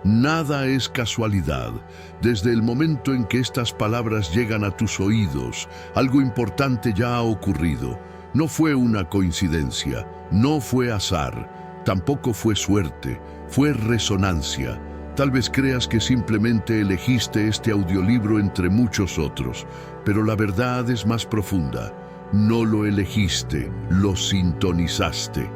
Nada es casualidad. Desde el momento en que estas palabras llegan a tus oídos, algo importante ya ha ocurrido. No fue una coincidencia, no fue azar, tampoco fue suerte, fue resonancia. Tal vez creas que simplemente elegiste este audiolibro entre muchos otros, pero la verdad es más profunda. No lo elegiste, lo sintonizaste.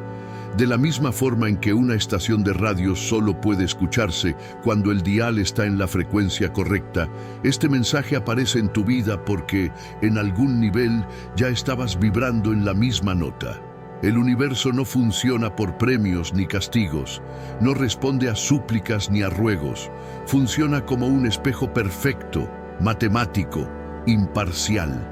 De la misma forma en que una estación de radio solo puede escucharse cuando el dial está en la frecuencia correcta, este mensaje aparece en tu vida porque, en algún nivel, ya estabas vibrando en la misma nota. El universo no funciona por premios ni castigos, no responde a súplicas ni a ruegos, funciona como un espejo perfecto, matemático, imparcial.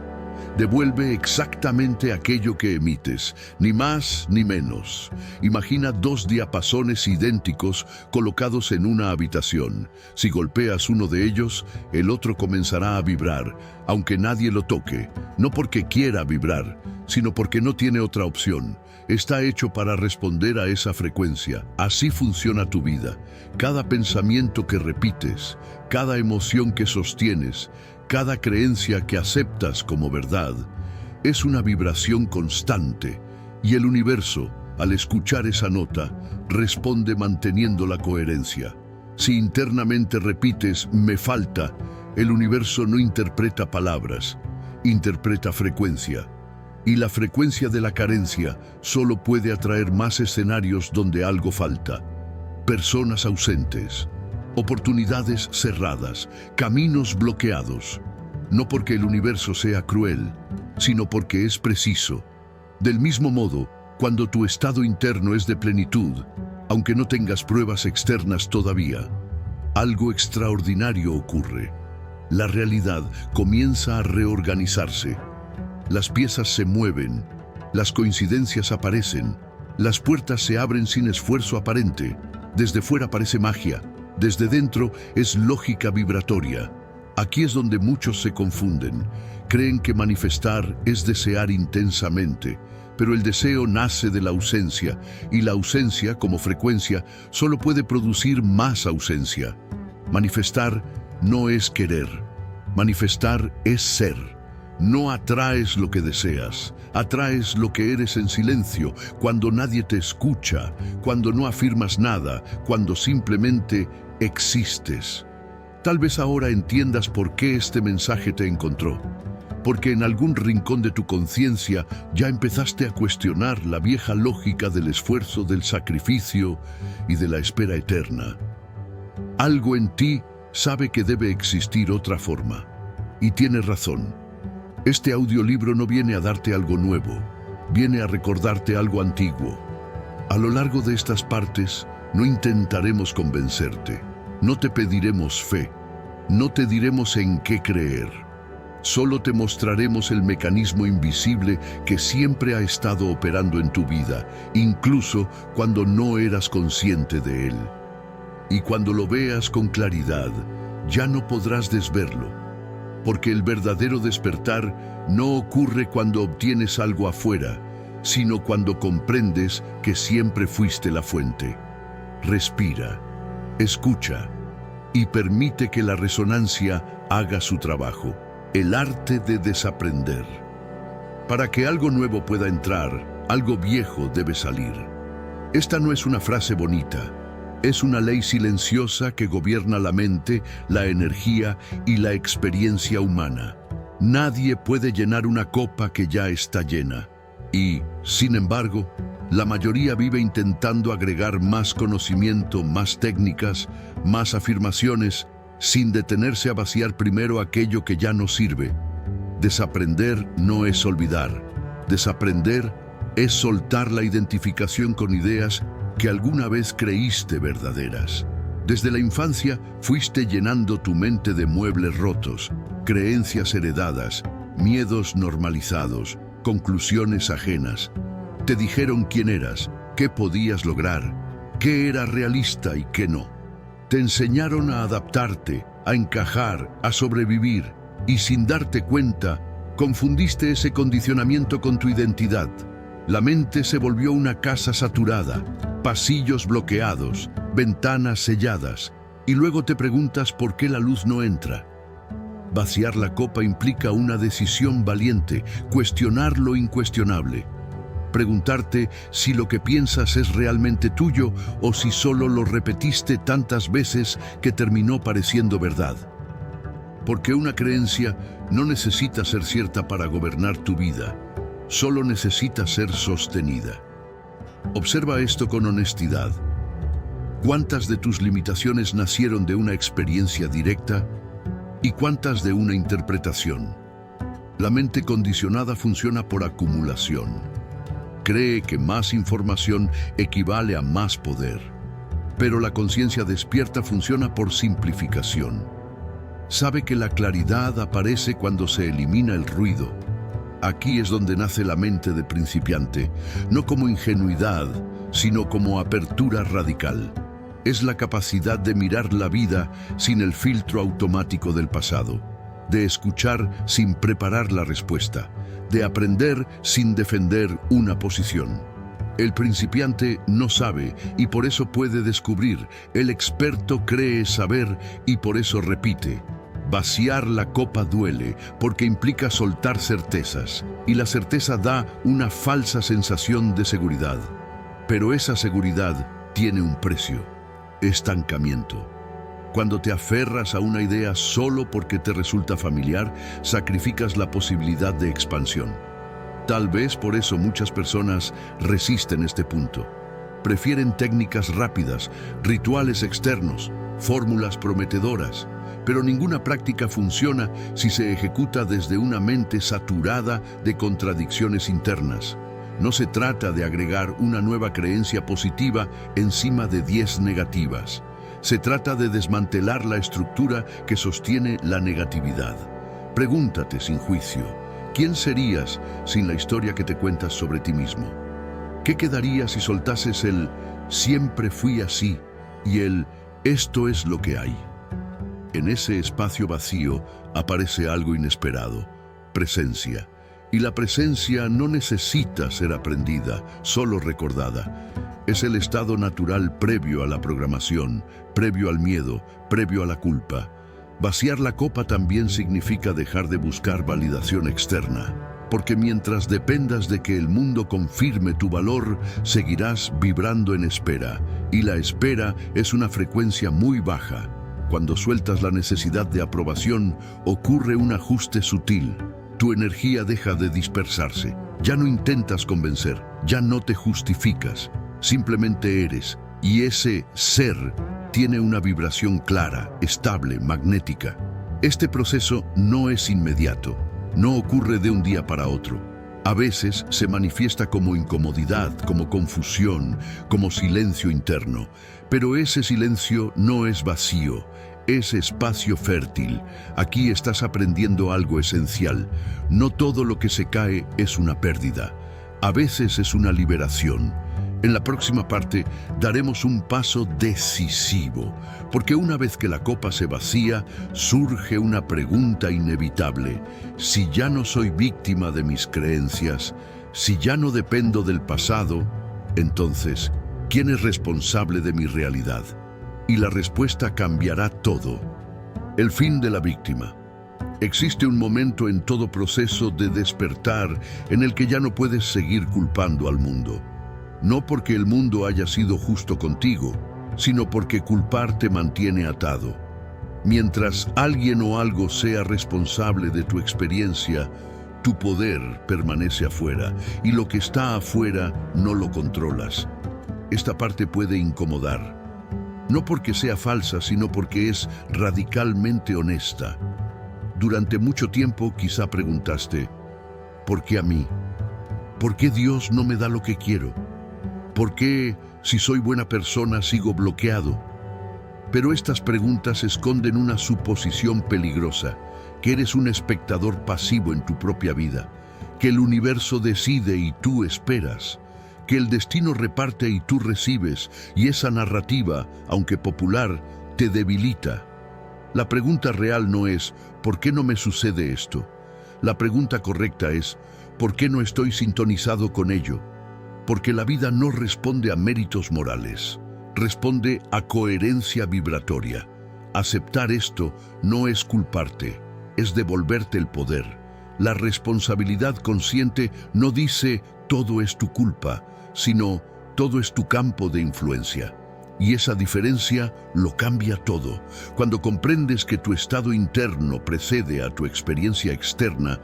Devuelve exactamente aquello que emites, ni más ni menos. Imagina dos diapasones idénticos colocados en una habitación. Si golpeas uno de ellos, el otro comenzará a vibrar, aunque nadie lo toque, no porque quiera vibrar, sino porque no tiene otra opción. Está hecho para responder a esa frecuencia. Así funciona tu vida. Cada pensamiento que repites, cada emoción que sostienes, cada creencia que aceptas como verdad, es una vibración constante, y el universo, al escuchar esa nota, responde manteniendo la coherencia. Si internamente repites "me falta", el universo no interpreta palabras, interpreta frecuencia. Y la frecuencia de la carencia solo puede atraer más escenarios donde algo falta. Personas ausentes, oportunidades cerradas, caminos bloqueados. No porque el universo sea cruel, sino porque es preciso. Del mismo modo, cuando tu estado interno es de plenitud, aunque no tengas pruebas externas todavía, algo extraordinario ocurre. La realidad comienza a reorganizarse. Las piezas se mueven, las coincidencias aparecen, las puertas se abren sin esfuerzo aparente. Desde fuera parece magia, desde dentro es lógica vibratoria. Aquí es donde muchos se confunden. Creen que manifestar es desear intensamente, pero el deseo nace de la ausencia, y la ausencia, como frecuencia, solo puede producir más ausencia. Manifestar no es querer, manifestar es ser. No atraes lo que deseas, atraes lo que eres en silencio, cuando nadie te escucha, cuando no afirmas nada, cuando simplemente existes. Tal vez ahora entiendas por qué este mensaje te encontró. Porque en algún rincón de tu conciencia ya empezaste a cuestionar la vieja lógica del esfuerzo, del sacrificio y de la espera eterna. Algo en ti sabe que debe existir otra forma. Y tiene razón. Este audiolibro no viene a darte algo nuevo, viene a recordarte algo antiguo. A lo largo de estas partes, no intentaremos convencerte, no te pediremos fe, no te diremos en qué creer. Solo te mostraremos el mecanismo invisible que siempre ha estado operando en tu vida, incluso cuando no eras consciente de él. Y cuando lo veas con claridad, ya no podrás desverlo. Porque el verdadero despertar no ocurre cuando obtienes algo afuera, sino cuando comprendes que siempre fuiste la fuente. Respira, escucha y permite que la resonancia haga su trabajo, el arte de desaprender. Para que algo nuevo pueda entrar, algo viejo debe salir. Esta no es una frase bonita. Es una ley silenciosa que gobierna la mente, la energía y la experiencia humana. Nadie puede llenar una copa que ya está llena. Y, sin embargo, la mayoría vive intentando agregar más conocimiento, más técnicas, más afirmaciones, sin detenerse a vaciar primero aquello que ya no sirve. Desaprender no es olvidar. Desaprender es soltar la identificación con ideas que alguna vez creíste verdaderas. Desde la infancia fuiste llenando tu mente de muebles rotos, creencias heredadas, miedos normalizados, conclusiones ajenas. Te dijeron quién eras, qué podías lograr, qué era realista y qué no. Te enseñaron a adaptarte, a encajar, a sobrevivir, y sin darte cuenta, confundiste ese condicionamiento con tu identidad. La mente se volvió una casa saturada, pasillos bloqueados, ventanas selladas, Y luego te preguntas por qué la luz no entra. Vaciar la copa implica una decisión valiente, cuestionar lo incuestionable. Preguntarte si lo que piensas es realmente tuyo o si solo lo repetiste tantas veces que terminó pareciendo verdad. Porque una creencia no necesita ser cierta para gobernar tu vida, solo necesita ser sostenida. Observa esto con honestidad. ¿Cuántas de tus limitaciones nacieron de una experiencia directa y cuántas de una interpretación? La mente condicionada funciona por acumulación. Cree que más información equivale a más poder. Pero la conciencia despierta funciona por simplificación. Sabe que la claridad aparece cuando se elimina el ruido. Aquí es donde nace la mente de principiante, no como ingenuidad, sino como apertura radical. Es la capacidad de mirar la vida sin el filtro automático del pasado, de escuchar sin preparar la respuesta, de aprender sin defender una posición. El principiante no sabe y por eso puede descubrir. El experto cree saber y por eso repite. Vaciar la copa duele porque implica soltar certezas y la certeza da una falsa sensación de seguridad. Pero esa seguridad tiene un precio: estancamiento. Cuando te aferras a una idea solo porque te resulta familiar, sacrificas la posibilidad de expansión. Tal vez por eso muchas personas resisten este punto. Prefieren técnicas rápidas, rituales externos, fórmulas prometedoras, pero ninguna práctica funciona si se ejecuta desde una mente saturada de contradicciones internas. No se trata de agregar una nueva creencia positiva encima de 10 negativas. Se trata de desmantelar la estructura que sostiene la negatividad. Pregúntate sin juicio, ¿quién serías sin la historia que te cuentas sobre ti mismo? ¿Qué quedaría si soltases el "siempre fui así" y el "esto es lo que hay"? En ese espacio vacío aparece algo inesperado: presencia. Y la presencia no necesita ser aprendida, solo recordada. Es el estado natural previo a la programación, previo al miedo, previo a la culpa. Vaciar la copa también significa dejar de buscar validación externa, porque mientras dependas de que el mundo confirme tu valor, seguirás vibrando en espera, y la espera es una frecuencia muy baja. Cuando sueltas la necesidad de aprobación, ocurre un ajuste sutil. Tu energía deja de dispersarse. Ya no intentas convencer, ya no te justificas. Simplemente eres, y ese ser tiene una vibración clara, estable, magnética. Este proceso no es inmediato, no ocurre de un día para otro. A veces se manifiesta como incomodidad, como confusión, como silencio interno, pero ese silencio no es vacío, es espacio fértil. Aquí estás aprendiendo algo esencial. No todo lo que se cae es una pérdida, a veces es una liberación. En la próxima parte daremos un paso decisivo, porque una vez que la copa se vacía, surge una pregunta inevitable. Si ya no soy víctima de mis creencias, si ya no dependo del pasado, entonces, ¿quién es responsable de mi realidad? Y la respuesta cambiará todo. El fin de la víctima. Existe un momento en todo proceso de despertar en el que ya no puedes seguir culpando al mundo. No porque el mundo haya sido justo contigo, sino porque culpar te mantiene atado. Mientras alguien o algo sea responsable de tu experiencia, tu poder permanece afuera, y lo que está afuera no lo controlas. Esta parte puede incomodar, no porque sea falsa, sino porque es radicalmente honesta. Durante mucho tiempo quizá preguntaste, ¿por qué a mí? ¿Por qué Dios no me da lo que quiero? ¿Por qué, si soy buena persona, sigo bloqueado? Pero estas preguntas esconden una suposición peligrosa, que eres un espectador pasivo en tu propia vida, que el universo decide y tú esperas, que el destino reparte y tú recibes, y esa narrativa, aunque popular, te debilita. La pregunta real no es ¿por qué no me sucede esto? La pregunta correcta es ¿por qué no estoy sintonizado con ello? Porque la vida no responde a méritos morales, responde a coherencia vibratoria. Aceptar esto no es culparte, es devolverte el poder. La responsabilidad consciente no dice todo es tu culpa, sino todo es tu campo de influencia. Y esa diferencia lo cambia todo. Cuando comprendes que tu estado interno precede a tu experiencia externa,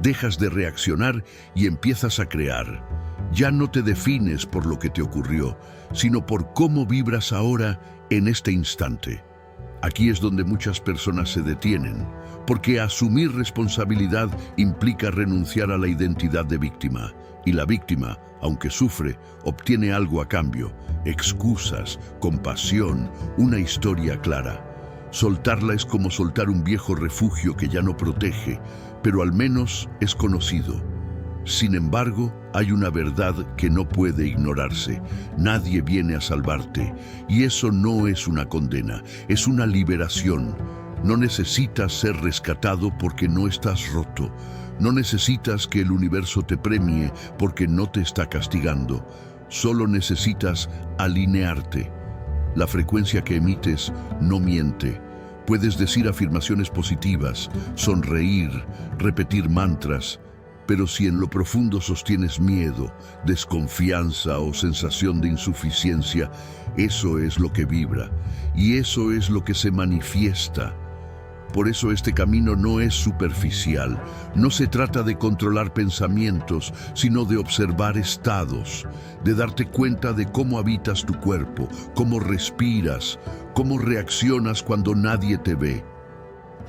dejas de reaccionar y empiezas a crear. Ya no te defines por lo que te ocurrió, sino por cómo vibras ahora en este instante. Aquí es donde muchas personas se detienen, porque asumir responsabilidad implica renunciar a la identidad de víctima. Y la víctima, aunque sufre, obtiene algo a cambio: excusas, compasión, una historia clara. Soltarla es como soltar un viejo refugio que ya no protege, pero al menos es conocido. Sin embargo, hay una verdad que no puede ignorarse. Nadie viene a salvarte, y eso no es una condena, es una liberación. No necesitas ser rescatado porque no estás roto. No necesitas que el universo te premie porque no te está castigando. Solo necesitas alinearte. La frecuencia que emites no miente. Puedes decir afirmaciones positivas, sonreír, repetir mantras, pero si en lo profundo sostienes miedo, desconfianza o sensación de insuficiencia, eso es lo que vibra y eso es lo que se manifiesta. Por eso este camino no es superficial, no se trata de controlar pensamientos, sino de observar estados, de darte cuenta de cómo habitas tu cuerpo, cómo respiras, cómo reaccionas cuando nadie te ve.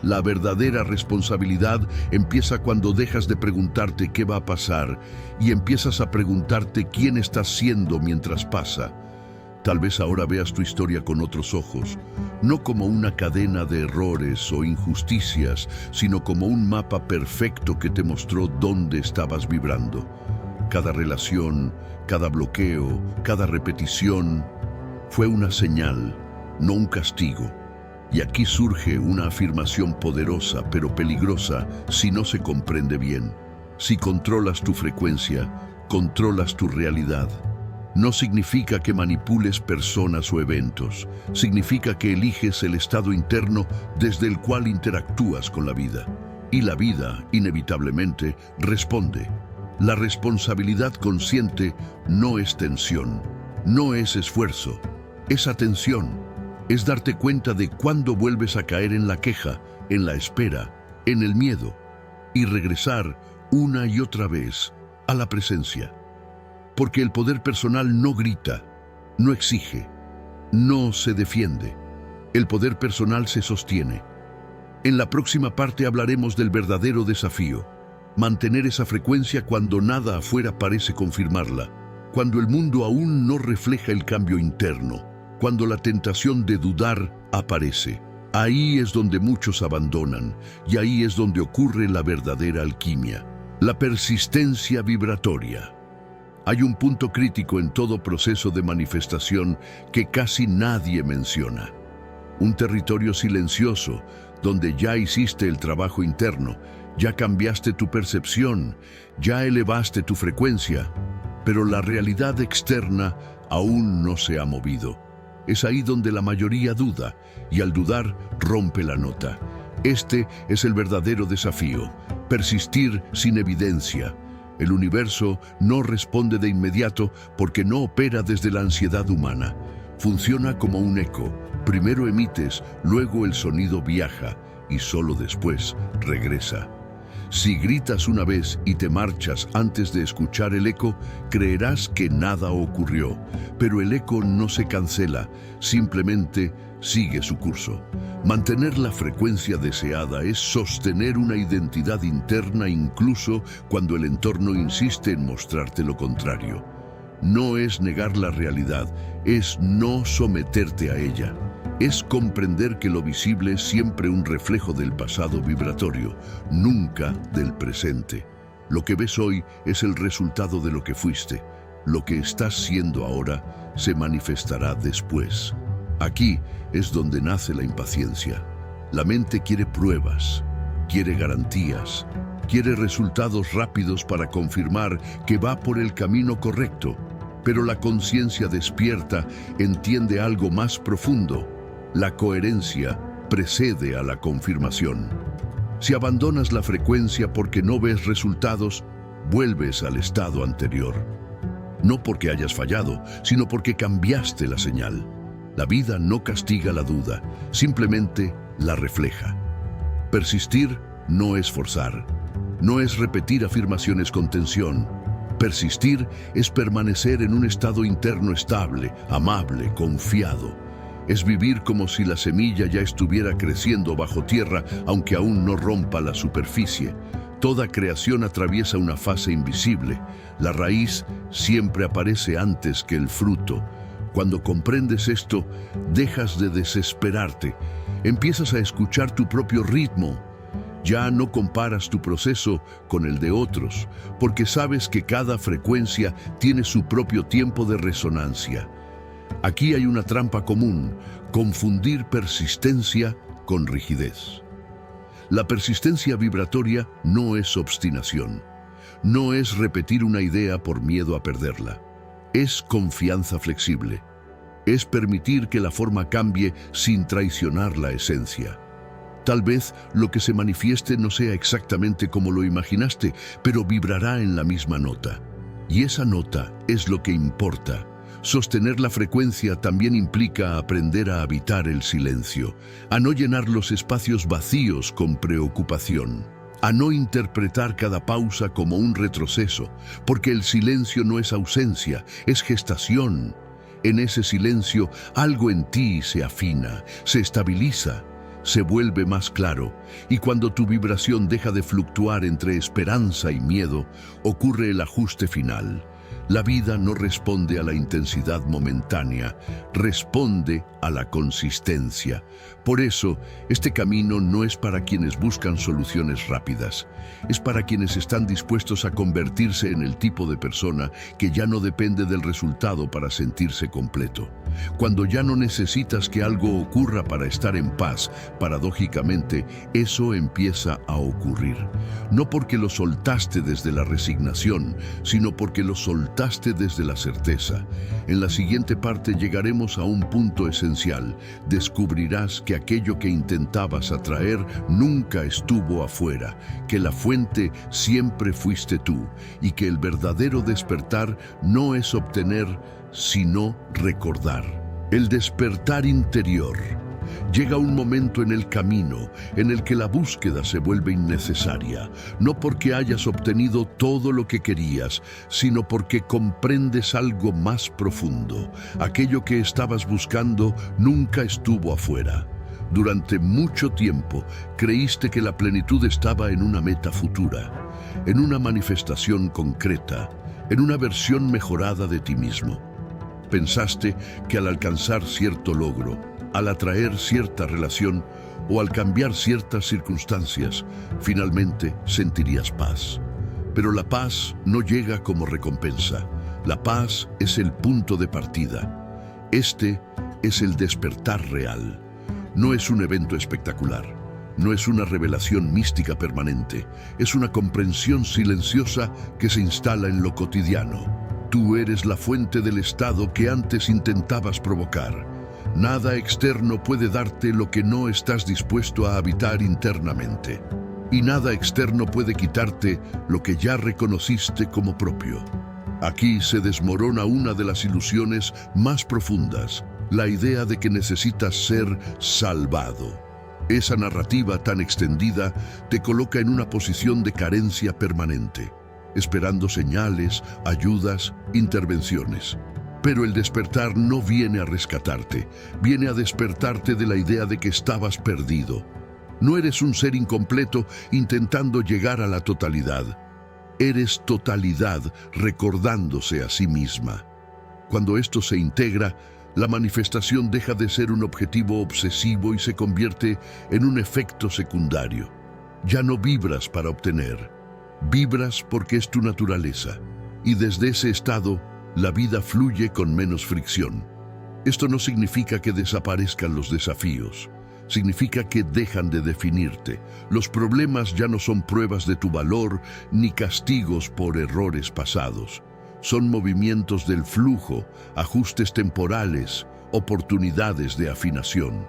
La verdadera responsabilidad empieza cuando dejas de preguntarte qué va a pasar y empiezas a preguntarte quién estás siendo mientras pasa. Tal vez ahora veas tu historia con otros ojos, no como una cadena de errores o injusticias, sino como un mapa perfecto que te mostró dónde estabas vibrando. Cada relación, cada bloqueo, cada repetición fue una señal, no un castigo. Y aquí surge una afirmación poderosa pero peligrosa si no se comprende bien. Si controlas tu frecuencia, controlas tu realidad. No significa que manipules personas o eventos. Significa que eliges el estado interno desde el cual interactúas con la vida. Y la vida, inevitablemente, responde. La responsabilidad consciente no es tensión, no es esfuerzo, es atención. Es darte cuenta de cuándo vuelves a caer en la queja, en la espera, en el miedo, y regresar una y otra vez a la presencia. Porque el poder personal no grita, no exige, no se defiende. El poder personal se sostiene. En la próxima parte hablaremos del verdadero desafío: mantener esa frecuencia cuando nada afuera parece confirmarla, cuando el mundo aún no refleja el cambio interno, cuando la tentación de dudar aparece. Ahí es donde muchos abandonan, y ahí es donde ocurre la verdadera alquimia, la persistencia vibratoria. Hay un punto crítico en todo proceso de manifestación que casi nadie menciona. Un territorio silencioso, donde ya hiciste el trabajo interno, ya cambiaste tu percepción, ya elevaste tu frecuencia, pero la realidad externa aún no se ha movido. Es ahí donde la mayoría duda, y al dudar rompe la nota. Este es el verdadero desafío: persistir sin evidencia. El universo no responde de inmediato porque no opera desde la ansiedad humana. Funciona como un eco. Primero emites, luego el sonido viaja y solo después regresa. Si gritas una vez y te marchas antes de escuchar el eco, creerás que nada ocurrió, pero el eco no se cancela, simplemente sigue su curso. Mantener la frecuencia deseada es sostener una identidad interna incluso cuando el entorno insiste en mostrarte lo contrario. No es negar la realidad, es no someterte a ella. Es comprender que lo visible es siempre un reflejo del pasado vibratorio, nunca del presente. Lo que ves hoy es el resultado de lo que fuiste. Lo que estás siendo ahora se manifestará después. Aquí es donde nace la impaciencia. La mente quiere pruebas, quiere garantías, quiere resultados rápidos para confirmar que va por el camino correcto. Pero la conciencia despierta entiende algo más profundo: la coherencia precede a la confirmación. Si abandonas la frecuencia porque no ves resultados, vuelves al estado anterior. No porque hayas fallado, sino porque cambiaste la señal. La vida no castiga la duda, simplemente la refleja. Persistir no es forzar, no es repetir afirmaciones con tensión. Persistir es permanecer en un estado interno estable, amable, confiado. Es vivir como si la semilla ya estuviera creciendo bajo tierra, aunque aún no rompa la superficie. Toda creación atraviesa una fase invisible. La raíz siempre aparece antes que el fruto. Cuando comprendes esto, dejas de desesperarte. Empiezas a escuchar tu propio ritmo. Ya no comparas tu proceso con el de otros, porque sabes que cada frecuencia tiene su propio tiempo de resonancia. Aquí hay una trampa común: confundir persistencia con rigidez. La persistencia vibratoria no es obstinación. No es repetir una idea por miedo a perderla. Es confianza flexible. Es permitir que la forma cambie sin traicionar la esencia. Tal vez lo que se manifieste no sea exactamente como lo imaginaste, pero vibrará en la misma nota. Y esa nota es lo que importa. Sostener la frecuencia también implica aprender a habitar el silencio, a no llenar los espacios vacíos con preocupación, a no interpretar cada pausa como un retroceso, porque el silencio no es ausencia, es gestación. En ese silencio, algo en ti se afina, se estabiliza, se vuelve más claro, y cuando tu vibración deja de fluctuar entre esperanza y miedo, ocurre el ajuste final. La vida no responde a la intensidad momentánea, responde a la consistencia. Por eso, este camino no es para quienes buscan soluciones rápidas. Es para quienes están dispuestos a convertirse en el tipo de persona que ya no depende del resultado para sentirse completo. Cuando ya no necesitas que algo ocurra para estar en paz, paradójicamente, eso empieza a ocurrir. No porque lo soltaste desde la resignación, sino porque lo soltaste desde la certeza. En la siguiente parte llegaremos a un punto esencial. Descubrirás que aquello que intentabas atraer nunca estuvo afuera, que la fuente siempre fuiste tú, y que el verdadero despertar no es obtener, sino recordar. El despertar interior. Llega un momento en el camino en el que la búsqueda se vuelve innecesaria, no porque hayas obtenido todo lo que querías, sino porque comprendes algo más profundo. Aquello que estabas buscando nunca estuvo afuera. Durante mucho tiempo creíste que la plenitud estaba en una meta futura, en una manifestación concreta, en una versión mejorada de ti mismo. Pensaste que al alcanzar cierto logro, al atraer cierta relación o al cambiar ciertas circunstancias, finalmente sentirías paz. Pero la paz no llega como recompensa. La paz es el punto de partida. Este es el despertar real. No es un evento espectacular. No es una revelación mística permanente. Es una comprensión silenciosa que se instala en lo cotidiano. Tú eres la fuente del estado que antes intentabas provocar. Nada externo puede darte lo que no estás dispuesto a habitar internamente. Y nada externo puede quitarte lo que ya reconociste como propio. Aquí se desmorona una de las ilusiones más profundas, la idea de que necesitas ser salvado. Esa narrativa tan extendida te coloca en una posición de carencia permanente, esperando señales, ayudas, intervenciones. Pero el despertar no viene a rescatarte, viene a despertarte de la idea de que estabas perdido. No eres un ser incompleto intentando llegar a la totalidad. Eres totalidad recordándose a sí misma. Cuando esto se integra, la manifestación deja de ser un objetivo obsesivo y se convierte en un efecto secundario. Ya no vibras para obtener. Vibras porque es tu naturaleza, y desde ese estado, la vida fluye con menos fricción. Esto no significa que desaparezcan los desafíos, significa que dejan de definirte. Los problemas ya no son pruebas de tu valor ni castigos por errores pasados. Son movimientos del flujo, ajustes temporales, oportunidades de afinación.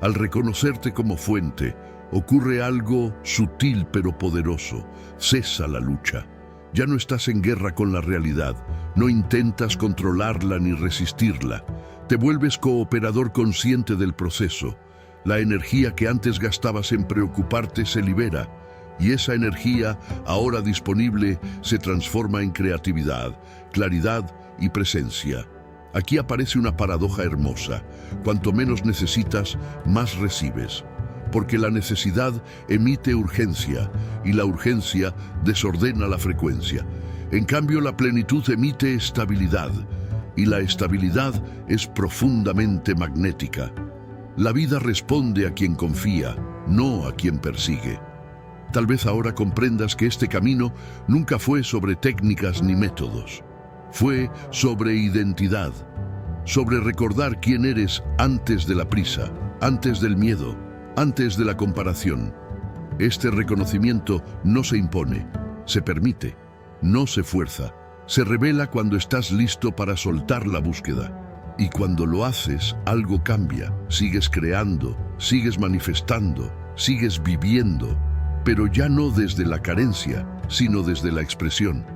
Al reconocerte como fuente, ocurre algo sutil pero poderoso. Cesa la lucha. Ya no estás en guerra con la realidad, no intentas controlarla ni resistirla. Te vuelves cooperador consciente del proceso. La energía que antes gastabas en preocuparte se libera, y esa energía, ahora disponible, se transforma en creatividad, claridad y presencia. Aquí aparece una paradoja hermosa. Cuanto menos necesitas, más recibes. Porque la necesidad emite urgencia y la urgencia desordena la frecuencia. En cambio, la plenitud emite estabilidad y la estabilidad es profundamente magnética. La vida responde a quien confía, no a quien persigue. Tal vez ahora comprendas que este camino nunca fue sobre técnicas ni métodos. Fue sobre identidad, sobre recordar quién eres antes de la prisa, antes del miedo, antes de la comparación. Este reconocimiento no se impone, se permite, no se fuerza. Se revela cuando estás listo para soltar la búsqueda. Y cuando lo haces, algo cambia. Sigues creando, sigues manifestando, sigues viviendo, pero ya no desde la carencia, sino desde la expresión.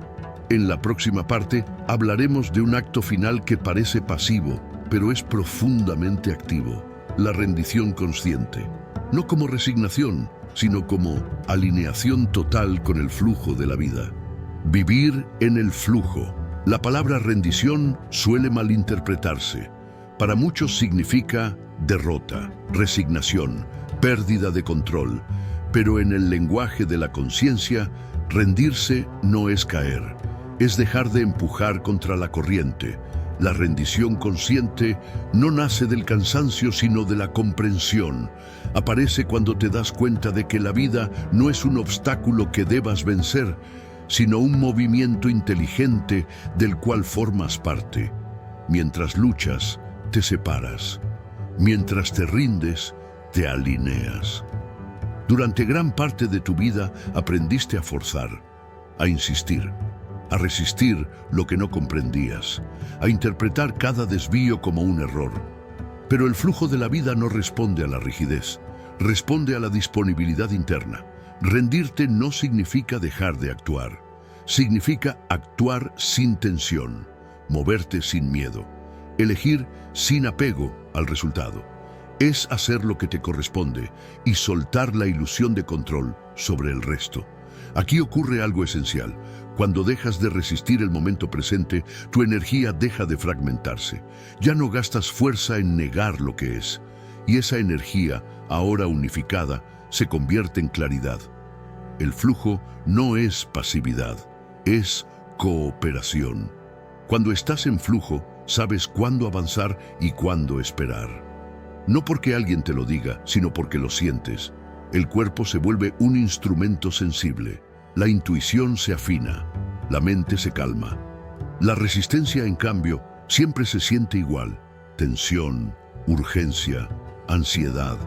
En la próxima parte hablaremos de un acto final que parece pasivo, pero es profundamente activo: la rendición consciente. No como resignación, sino como alineación total con el flujo de la vida. Vivir en el flujo. La palabra rendición suele malinterpretarse. Para muchos significa derrota, resignación, pérdida de control. Pero en el lenguaje de la conciencia, rendirse no es caer, es dejar de empujar contra la corriente. La rendición consciente no nace del cansancio, sino de la comprensión. Aparece cuando te das cuenta de que la vida no es un obstáculo que debas vencer, sino un movimiento inteligente del cual formas parte. Mientras luchas, te separas. Mientras te rindes, te alineas. Durante gran parte de tu vida aprendiste a forzar, a insistir, a resistir lo que no comprendías, a interpretar cada desvío como un error. Pero el flujo de la vida no responde a la rigidez, responde a la disponibilidad interna. Rendirte no significa dejar de actuar, significa actuar sin tensión, moverte sin miedo, elegir sin apego al resultado. Es hacer lo que te corresponde y soltar la ilusión de control sobre el resto. Aquí ocurre algo esencial. Cuando dejas de resistir el momento presente, tu energía deja de fragmentarse. Ya no gastas fuerza en negar lo que es. Y esa energía, ahora unificada, se convierte en claridad. El flujo no es pasividad, es cooperación. Cuando estás en flujo, sabes cuándo avanzar y cuándo esperar. No porque alguien te lo diga, sino porque lo sientes. El cuerpo se vuelve un instrumento sensible. La intuición se afina, la mente se calma. La resistencia, en cambio, siempre se siente igual: tensión, urgencia, ansiedad.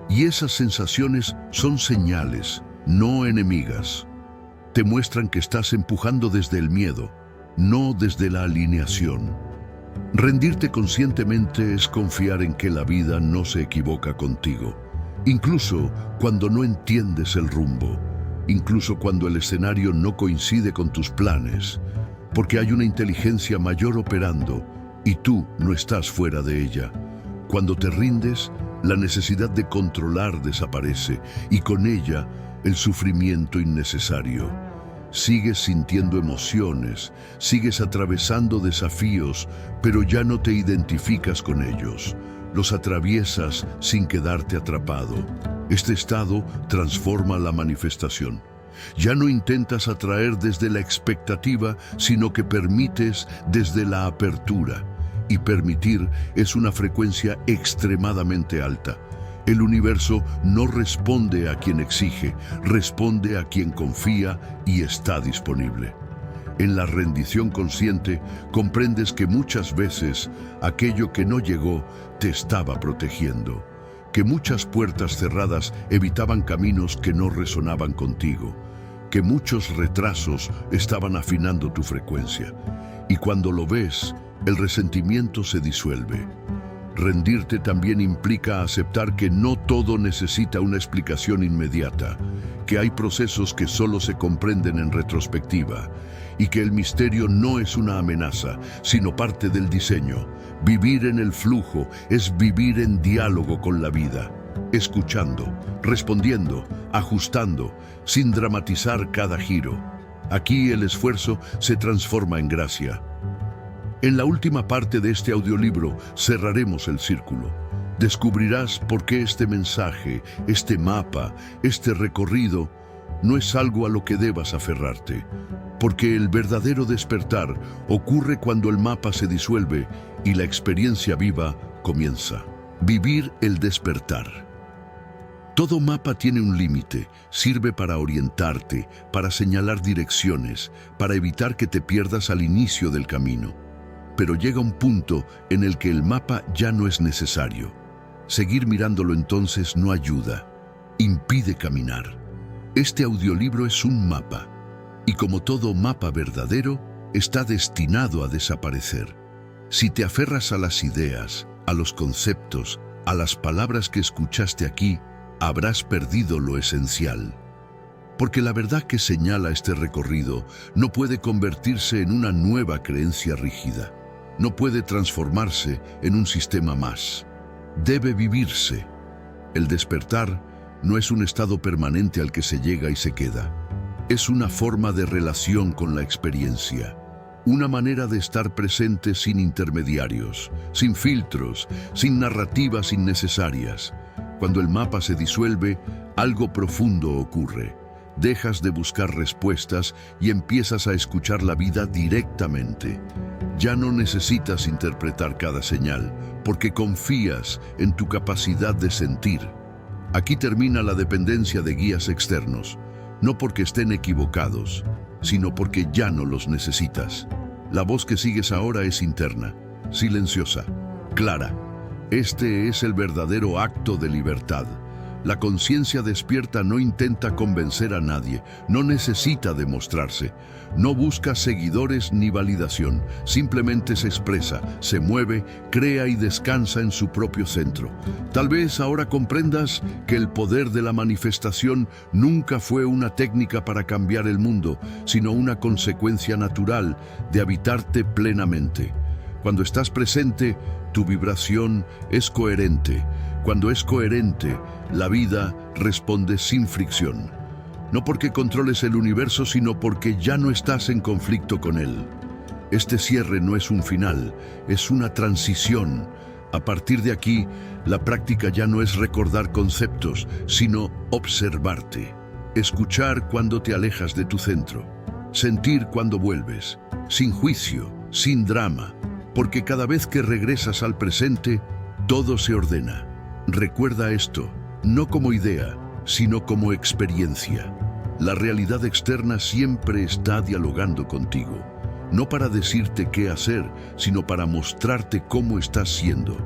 Y esas sensaciones son señales, no enemigas. Te muestran que estás empujando desde el miedo, no desde la alineación. Rendirte conscientemente es confiar en que la vida no se equivoca contigo, incluso cuando no entiendes el rumbo. Incluso cuando el escenario no coincide con tus planes, porque hay una inteligencia mayor operando y tú no estás fuera de ella. Cuando te rindes, la necesidad de controlar desaparece y con ella el sufrimiento innecesario. Sigues sintiendo emociones, sigues atravesando desafíos, pero ya no te identificas con ellos. Los atraviesas sin quedarte atrapado. Este estado transforma la manifestación. Ya no intentas atraer desde la expectativa, sino que permites desde la apertura. Y permitir es una frecuencia extremadamente alta. El universo no responde a quien exige, responde a quien confía y está disponible. En la rendición consciente, comprendes que muchas veces aquello que no llegó te estaba protegiendo, que muchas puertas cerradas evitaban caminos que no resonaban contigo, que muchos retrasos estaban afinando tu frecuencia. Y cuando lo ves, el resentimiento se disuelve. Rendirte también implica aceptar que no todo necesita una explicación inmediata, que hay procesos que solo se comprenden en retrospectiva, y que el misterio no es una amenaza, sino parte del diseño. Vivir en el flujo es vivir en diálogo con la vida, escuchando, respondiendo, ajustando, sin dramatizar cada giro. Aquí el esfuerzo se transforma en gracia. En la última parte de este audiolibro cerraremos el círculo. Descubrirás por qué este mensaje, este mapa, este recorrido, no es algo a lo que debas aferrarte, porque el verdadero despertar ocurre cuando el mapa se disuelve y la experiencia viva comienza. Vivir el despertar. Todo mapa tiene un límite, sirve para orientarte, para señalar direcciones, para evitar que te pierdas al inicio del camino. Pero llega un punto en el que el mapa ya no es necesario. Seguir mirándolo entonces no ayuda, impide caminar. Este audiolibro es un mapa, y como todo mapa verdadero, está destinado a desaparecer. Si te aferras a las ideas, a los conceptos, a las palabras que escuchaste aquí, habrás perdido lo esencial. Porque la verdad que señala este recorrido no puede convertirse en una nueva creencia rígida. No puede transformarse en un sistema más. Debe vivirse. El despertar no es un estado permanente al que se llega y se queda. Es una forma de relación con la experiencia. Una manera de estar presente sin intermediarios, sin filtros, sin narrativas innecesarias. Cuando el mapa se disuelve, algo profundo ocurre. Dejas de buscar respuestas y empiezas a escuchar la vida directamente. Ya no necesitas interpretar cada señal, porque confías en tu capacidad de sentir. Aquí termina la dependencia de guías externos, no porque estén equivocados, sino porque ya no los necesitas. La voz que sigues ahora es interna, silenciosa, clara. Este es el verdadero acto de libertad. La conciencia despierta no intenta convencer a nadie, no necesita demostrarse, no busca seguidores ni validación, simplemente se expresa, se mueve, crea y descansa en su propio centro. Tal vez ahora comprendas que el poder de la manifestación nunca fue una técnica para cambiar el mundo, sino una consecuencia natural de habitarte plenamente. Cuando estás presente, tu vibración es coherente. Cuando es coherente, la vida responde sin fricción. No porque controles el universo, sino porque ya no estás en conflicto con él. Este cierre no es un final, es una transición. A partir de aquí, la práctica ya no es recordar conceptos, sino observarte. Escuchar cuando te alejas de tu centro. Sentir cuando vuelves, sin juicio, sin drama. Porque cada vez que regresas al presente, todo se ordena. Recuerda esto, no como idea, sino como experiencia. La realidad externa siempre está dialogando contigo, no para decirte qué hacer, sino para mostrarte cómo estás siendo.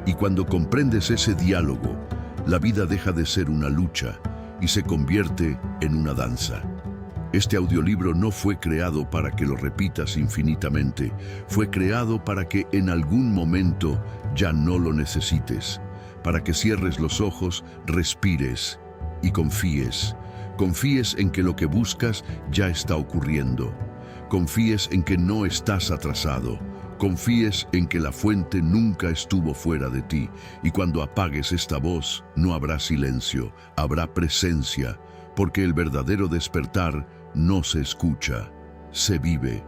Y cuando comprendes ese diálogo, la vida deja de ser una lucha y se convierte en una danza. Este audiolibro no fue creado para que lo repitas infinitamente, fue creado para que en algún momento ya no lo necesites, para que cierres los ojos, respires y confíes. Confíes en que lo que buscas ya está ocurriendo. Confíes en que no estás atrasado. Confíes en que la fuente nunca estuvo fuera de ti. Y cuando apagues esta voz, no habrá silencio, habrá presencia, porque el verdadero despertar no se escucha, se vive.